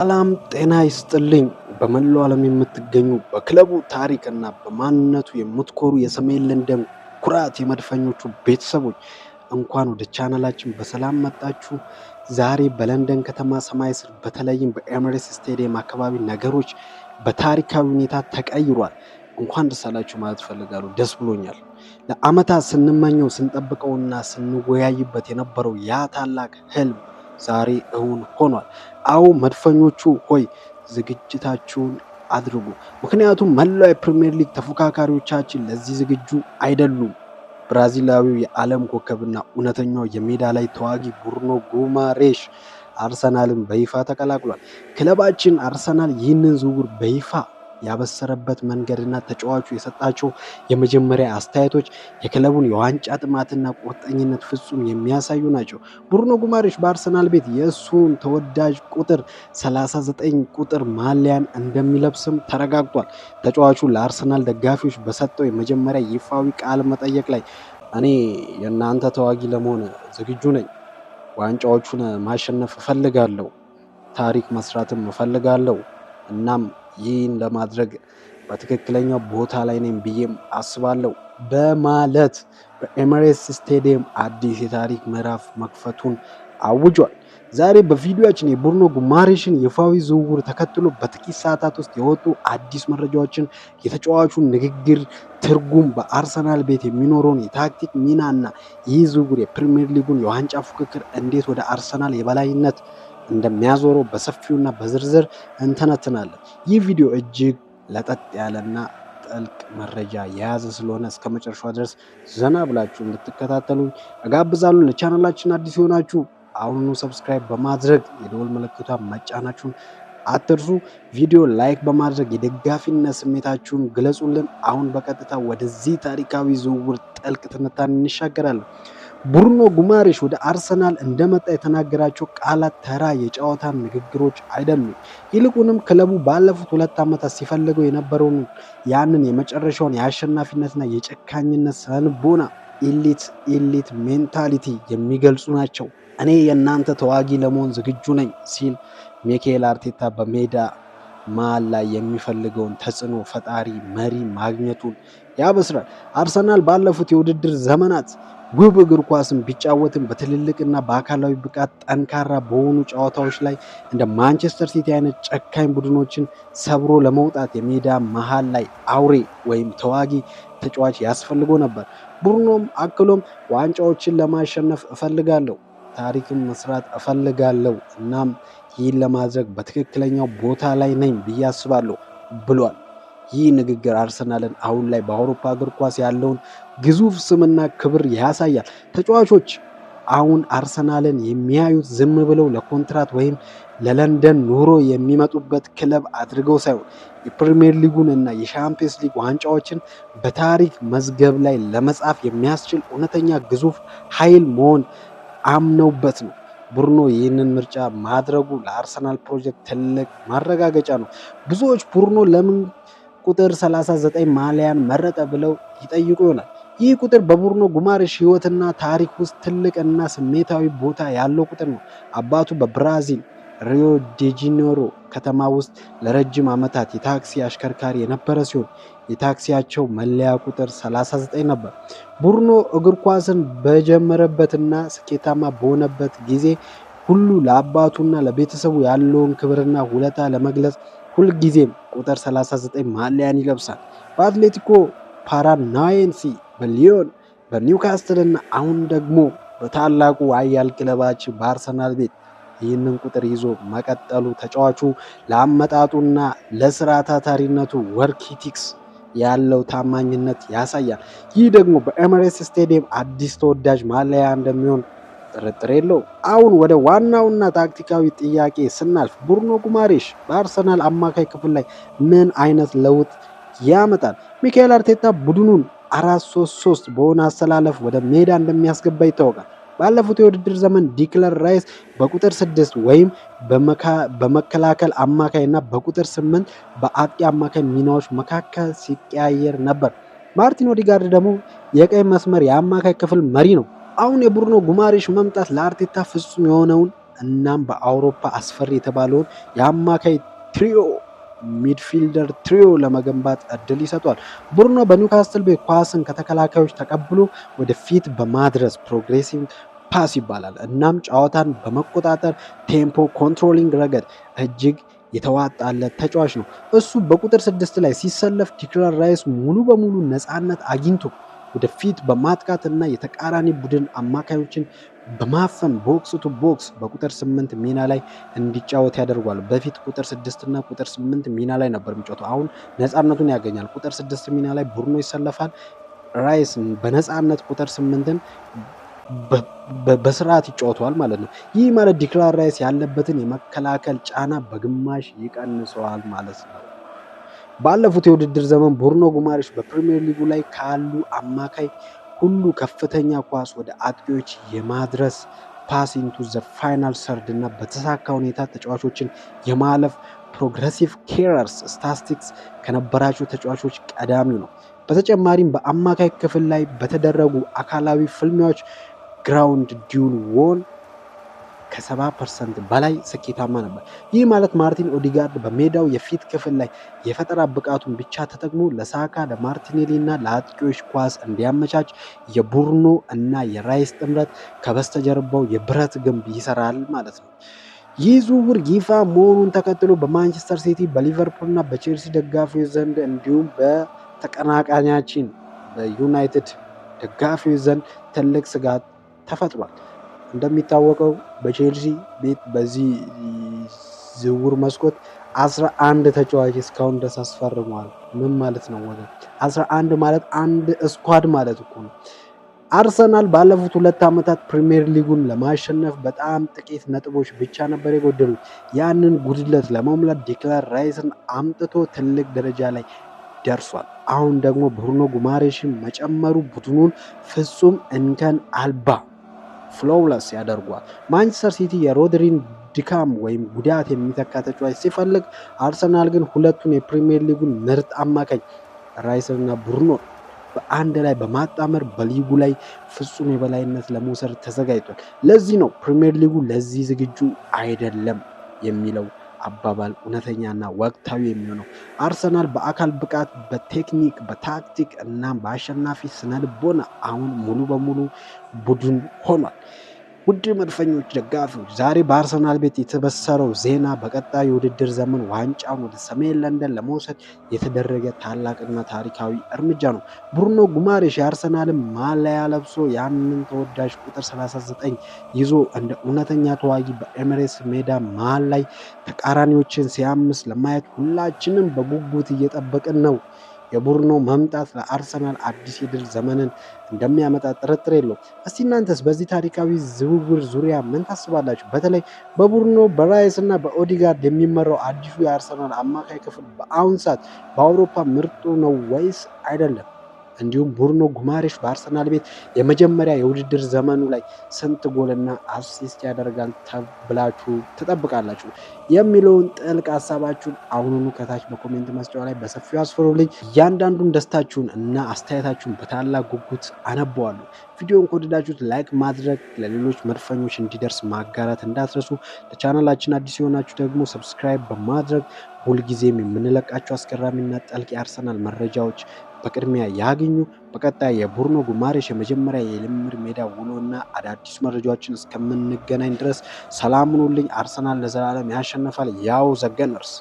ሰላም ጤና ይስጥልኝ። በመላው ዓለም የምትገኙ በክለቡ ታሪክና በማንነቱ የምትኮሩ የሰሜን ለንደን ኩራት የመድፈኞቹ ቤተሰቦች እንኳን ወደ ቻናላችን በሰላም መጣችሁ። ዛሬ በለንደን ከተማ ሰማይ ስር በተለይም በኤሚሬትስ ስቴዲየም አካባቢ ነገሮች በታሪካዊ ሁኔታ ተቀይሯል። እንኳን ደስ አላችሁ ማለት እፈልጋለሁ። ደስ ብሎኛል። ለዓመታት ስንመኘው ስንጠብቀውና ስንወያይበት የነበረው ያ ታላቅ ህልም ዛሬ እውን ሆኗል። አዎ መድፈኞቹ ሆይ ዝግጅታችሁን አድርጉ። ምክንያቱም መላው የፕሪሚየር ሊግ ተፎካካሪዎቻችን ለዚህ ዝግጁ አይደሉም። ብራዚላዊው የዓለም ኮከብና እውነተኛው የሜዳ ላይ ተዋጊ ብሩኖ ጉማሬሽ አርሰናልን በይፋ ተቀላቅሏል። ክለባችን አርሰናል ይህንን ዝውውር በይፋ ያበሰረበት መንገድና ተጫዋቹ የሰጣቸው የመጀመሪያ አስተያየቶች የክለቡን የዋንጫ ጥማትና ቁርጠኝነት ፍጹም የሚያሳዩ ናቸው። ብሩኖ ጉማሬሽ በአርሰናል ቤት የእሱን ተወዳጅ ቁጥር 39 ቁጥር ማሊያን እንደሚለብስም ተረጋግጧል። ተጫዋቹ ለአርሰናል ደጋፊዎች በሰጠው የመጀመሪያ ይፋዊ ቃለ መጠይቅ ላይ እኔ የእናንተ ተዋጊ ለመሆን ዝግጁ ነኝ፣ ዋንጫዎቹን ማሸነፍ እፈልጋለሁ፣ ታሪክ መስራትም እፈልጋለሁ፣ እናም ይህን ለማድረግ በትክክለኛው ቦታ ላይ ነኝ ብዬም አስባለሁ በማለት በኤሚሬትስ ስቴዲየም አዲስ የታሪክ ምዕራፍ መክፈቱን አውጇል። ዛሬ በቪዲዮአችን የብሩኖ ጉማሬሽን ይፋዊ ዝውውር ተከትሎ በጥቂት ሰዓታት ውስጥ የወጡ አዲስ መረጃዎችን፣ የተጫዋቹን ንግግር ትርጉም፣ በአርሰናል ቤት የሚኖረውን የታክቲክ ሚናና ይህ ዝውውር የፕሪሚየር ሊጉን የዋንጫ ፉክክር እንዴት ወደ አርሰናል የበላይነት እንደሚያዞረው በሰፊውና በዝርዝር እንተነትናለን። ይህ ቪዲዮ እጅግ ለጠጥ ያለና ጥልቅ መረጃ የያዘ ስለሆነ እስከ መጨረሻው ድረስ ዘና ብላችሁ እንድትከታተሉኝ እጋብዛለሁ። ለቻናላችን አዲስ የሆናችሁ አሁኑ ሰብስክራይብ በማድረግ የደወል ምልክቷን መጫናችሁን አትርሱ። ቪዲዮ ላይክ በማድረግ የደጋፊነት ስሜታችሁን ግለጹልን። አሁን በቀጥታ ወደዚህ ታሪካዊ ዝውውር ጥልቅ ትንታኔ እንሻገራለን። ብሩኖ ጉማሬሽ ወደ አርሰናል እንደመጣ የተናገራቸው ቃላት ተራ የጨዋታ ንግግሮች አይደሉም። ይልቁንም ክለቡ ባለፉት 2 ዓመታት ሲፈልገው የነበረውን ያንን የመጨረሻውን የአሸናፊነትና የጨካኝነት ስነልቦና ኢሊት ሜንታሊቲ የሚገልጹ ናቸው። እኔ የእናንተ ተዋጊ ለመሆን ዝግጁ ነኝ ሲል ሚኬል አርቴታ በሜዳ መሃል ላይ የሚፈልገውን ተጽዕኖ ፈጣሪ መሪ ማግኘቱን ያበስራል። አርሰናል ባለፉት የውድድር ዘመናት ውብ እግር ኳስን ቢጫወትም በትልልቅና በአካላዊ ብቃት ጠንካራ በሆኑ ጨዋታዎች ላይ እንደ ማንቸስተር ሲቲ አይነት ጨካኝ ቡድኖችን ሰብሮ ለመውጣት የሜዳ መሃል ላይ አውሬ ወይም ተዋጊ ተጫዋች ያስፈልጎ ነበር። ብሩኖም አክሎም ዋንጫዎችን ለማሸነፍ እፈልጋለሁ፣ ታሪክም መስራት እፈልጋለሁ፣ እናም ይህን ለማድረግ በትክክለኛው ቦታ ላይ ነኝ ብዬ አስባለሁ ብሏል። ይህ ንግግር አርሰናልን አሁን ላይ በአውሮፓ እግር ኳስ ያለውን ግዙፍ ስምና ክብር ያሳያል። ተጫዋቾች አሁን አርሰናልን የሚያዩት ዝም ብለው ለኮንትራት ወይም ለለንደን ኑሮ የሚመጡበት ክለብ አድርገው ሳይሆን የፕሪሚየር ሊጉን እና የሻምፒየንስ ሊግ ዋንጫዎችን በታሪክ መዝገብ ላይ ለመጻፍ የሚያስችል እውነተኛ ግዙፍ ኃይል መሆን አምነውበት ነው። ብሩኖ ይህንን ምርጫ ማድረጉ ለአርሰናል ፕሮጀክት ትልቅ ማረጋገጫ ነው። ብዙዎች ብሩኖ ለምን ቁጥር 39 ማሊያን መረጠ ብለው ይጠይቁ ይሆናል። ይህ ቁጥር በብሩኖ ጉማሬሽ ሕይወትና ታሪክ ውስጥ ትልቅና ስሜታዊ ቦታ ያለው ቁጥር ነው። አባቱ በብራዚል ሪዮ ዴ ጄኔሮ ከተማ ውስጥ ለረጅም ዓመታት የታክሲ አሽከርካሪ የነበረ ሲሆን የታክሲያቸው መለያ ቁጥር 39 ነበር። ብሩኖ እግር ኳስን በጀመረበትና ስኬታማ በሆነበት ጊዜ ሁሉ ለአባቱና ለቤተሰቡ ያለውን ክብርና ውለታ ለመግለጽ ሁልጊዜም ቁጥር 39 ማሊያን ይለብሳል። በአትሌቲኮ ፓራናየንሲ፣ በሊዮን፣ በኒውካስትል እና አሁን ደግሞ በታላቁ ኃያል ክለባችን በአርሰናል ቤት ይህንን ቁጥር ይዞ መቀጠሉ ተጫዋቹ ለአመጣጡና ለስራ ታታሪነቱ ወርክ ኢቲክስ ያለው ታማኝነት ያሳያል። ይህ ደግሞ በኤሚሬትስ ስቴዲየም አዲስ ተወዳጅ ማሊያ እንደሚሆን ጥርጥር የለው። አሁን ወደ ዋናውና ታክቲካዊ ጥያቄ ስናልፍ ብሩኖ ጉማሬሽ በአርሰናል አማካይ ክፍል ላይ ምን አይነት ለውጥ ያመጣል? ሚኬል አርቴታ ቡድኑን 4-3-3 በሆነ አሰላለፍ ወደ ሜዳ እንደሚያስገባ ይታወቃል። ባለፉት የውድድር ዘመን ዲክለር ራይስ በቁጥር 6 ወይም በመከላከል አማካይ እና በቁጥር 8 በአጥቂ አማካይ ሚናዎች መካከል ሲቀያየር ነበር። ማርቲን ኦዲጋርድ ደግሞ የቀይ መስመር የአማካይ ክፍል መሪ ነው። አሁን የብሩኖ ጉማሬሽ መምጣት ለአርቴታ ፍጹም የሆነውን እናም በአውሮፓ አስፈሪ የተባለውን የአማካይ ትሪዮ ሚድፊልደር ትሪዮ ለመገንባት እድል ይሰጧል። ብሩኖ በኒውካስትል ቤት ኳስን ከተከላካዮች ተቀብሎ ወደፊት በማድረስ ፕሮግሬሲቭ ፓስ ይባላል። እናም ጨዋታን በመቆጣጠር ቴምፖ ኮንትሮሊንግ ረገድ እጅግ የተዋጣለት ተጫዋች ነው። እሱ በቁጥር 6 ላይ ሲሰለፍ ዲክላን ራይስ ሙሉ በሙሉ ነፃነት አግኝቶ ወደፊት በማጥቃት እና የተቃራኒ ቡድን አማካዮችን በማፈን ቦክስ ቱ ቦክስ በቁጥር 8 ሚና ላይ እንዲጫወት ያደርጓል። በፊት ቁጥር 6 እና ቁጥር 8 ሚና ላይ ነበር የሚጫወተው። አሁን ነፃነቱን ያገኛል። ቁጥር 6 ሚና ላይ ቡርኖ ይሰለፋል። ራይስ በነፃነት ቁጥር 8ን በስርዓት ይጫወተዋል ማለት ነው። ይህ ማለት ዲክላን ራይስ ያለበትን የመከላከል ጫና በግማሽ ይቀንሰዋል ማለት ነው። ባለፉት የውድድር ዘመን ብሩኖ ጉማሬሽ በፕሪሚየር ሊጉ ላይ ካሉ አማካይ ሁሉ ከፍተኛ ኳስ ወደ አጥቂዎች የማድረስ ፓስ ኢንቱ ዘ ፋይናል ሰርድ እና በተሳካ ሁኔታ ተጫዋቾችን የማለፍ ፕሮግረሲቭ ኬረርስ ስታቲስቲክስ ከነበራቸው ተጫዋቾች ቀዳሚው ነው። በተጨማሪም በአማካይ ክፍል ላይ በተደረጉ አካላዊ ፍልሚያዎች ግራውንድ ዲዩል ዎን ከ70% በላይ ስኬታማ ነበር። ይህ ማለት ማርቲን ኦዲጋርድ በሜዳው የፊት ክፍል ላይ የፈጠራ ብቃቱን ብቻ ተጠቅሞ ለሳካ፣ ለማርቲኔሊ እና ለአጥቂዎች ኳስ እንዲያመቻች የቡርኖ እና የራይስ ጥምረት ከበስተጀርባው የብረት ግንብ ይሰራል ማለት ነው። ይህ ዝውውር ይፋ መሆኑን ተከትሎ በማንቸስተር ሲቲ፣ በሊቨርፑል እና በቼልሲ ደጋፊዎች ዘንድ እንዲሁም በተቀናቃኛችን በዩናይትድ ደጋፊዎች ዘንድ ትልቅ ስጋት ተፈጥሯል። እንደሚታወቀው በቼልሲ ቤት በዚህ ዝውውር መስኮት 11 ተጫዋች እስካሁን ድረስ አስፈርመዋል። ምን ማለት ነው ወገን? 11 ማለት አንድ ስኳድ ማለት እኮ ነው። አርሰናል ባለፉት 2 ዓመታት ፕሪሚየር ሊጉን ለማሸነፍ በጣም ጥቂት ነጥቦች ብቻ ነበር የጎደሉት። ያንን ጉድለት ለመሙላት ዲክላን ራይስን አምጥቶ ትልቅ ደረጃ ላይ ደርሷል። አሁን ደግሞ ብሩኖ ጉማሬሽን መጨመሩ ቡድኑን ፍጹም እንከን አልባ ፍሎውለስ ያደርጓል። ማንቸስተር ሲቲ የሮድሪን ድካም ወይም ጉዳት የሚተካ ተጫዋች ሲፈልግ፣ አርሰናል ግን ሁለቱን የፕሪሚየር ሊጉን ምርጥ አማካኝ ራይስንና ብሩኖን በአንድ ላይ በማጣመር በሊጉ ላይ ፍጹም የበላይነት ለመውሰድ ተዘጋጅቷል። ለዚህ ነው ፕሪሚየር ሊጉ ለዚህ ዝግጁ አይደለም የሚለው አባባል እውነተኛና ወቅታዊ የሚሆነው። አርሰናል በአካል ብቃት፣ በቴክኒክ፣ በታክቲክ እና በአሸናፊ ስነልቦና አሁን ሙሉ በሙሉ ቡድን ሆኗል። ውድ መድፈኞች ደጋፊዎች፣ ዛሬ በአርሰናል ቤት የተበሰረው ዜና በቀጣዩ የውድድር ዘመን ዋንጫውን ወደ ሰሜን ለንደን ለመውሰድ የተደረገ ታላቅና ታሪካዊ እርምጃ ነው። ብሩኖ ጉማሬሽ የአርሰናልን ማሊያ ለብሶ ያንን ተወዳጅ ቁጥር 39 ይዞ እንደ እውነተኛ ተዋጊ በኤሚሬትስ ሜዳ መሃል ላይ ተቃራኒዎችን ሲያምስ ለማየት ሁላችንም በጉጉት እየጠበቅን ነው። የቡርኖ መምጣት ለአርሰናል አዲስ የድል ዘመንን እንደሚያመጣ ጥርጥር የለውም። እስቲ እናንተስ በዚህ ታሪካዊ ዝውውር ዙሪያ ምን ታስባላችሁ? በተለይ በቡርኖ፣ በራይስ እና በኦዲጋርድ የሚመራው አዲሱ የአርሰናል አማካይ ክፍል በአሁን ሰዓት በአውሮፓ ምርጡ ነው ወይስ አይደለም? እንዲሁም ብሩኖ ጉማሬሽ በአርሰናል ቤት የመጀመሪያ የውድድር ዘመኑ ላይ ስንት ጎልና አሲስት ያደርጋል ተብላችሁ ትጠብቃላችሁ የሚለውን ጥልቅ ሀሳባችሁን አሁኑኑ ከታች በኮሜንት መስጫው ላይ በሰፊው አስፍሩልኝ። እያንዳንዱን ደስታችሁን እና አስተያየታችሁን በታላቅ ጉጉት አነበዋለሁ። ቪዲዮን ከወደዳችሁት ላይክ ማድረግ፣ ለሌሎች መድፈኞች እንዲደርስ ማጋራት እንዳትረሱ። ለቻናላችን አዲስ የሆናችሁ ደግሞ ሰብስክራይብ በማድረግ ሁልጊዜም የምንለቃቸው አስገራሚና ጠልቅ የአርሰናል መረጃዎች በቅድሚያ ያገኙ። በቀጣይ የብሩኖ ጉማሬሽ የመጀመሪያ የልምምድ ሜዳ ውሎና አዳዲስ መረጃዎችን እስከምንገናኝ ድረስ ሰላም ሁኑልኝ። አርሰናል ለዘላለም ያሸንፋል። ያው ዘ ገነርስ